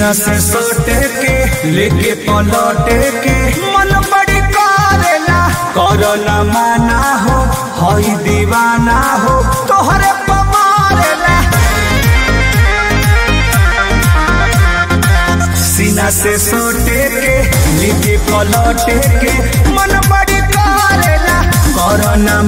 सीना से सोटे के लेके पलटे के मन बड़ी करेला करो न माना हो हई दीवाना हो तोहरे पमारेला सीना से सोटे के लेके पलटे के मन बड़ी करेला करो न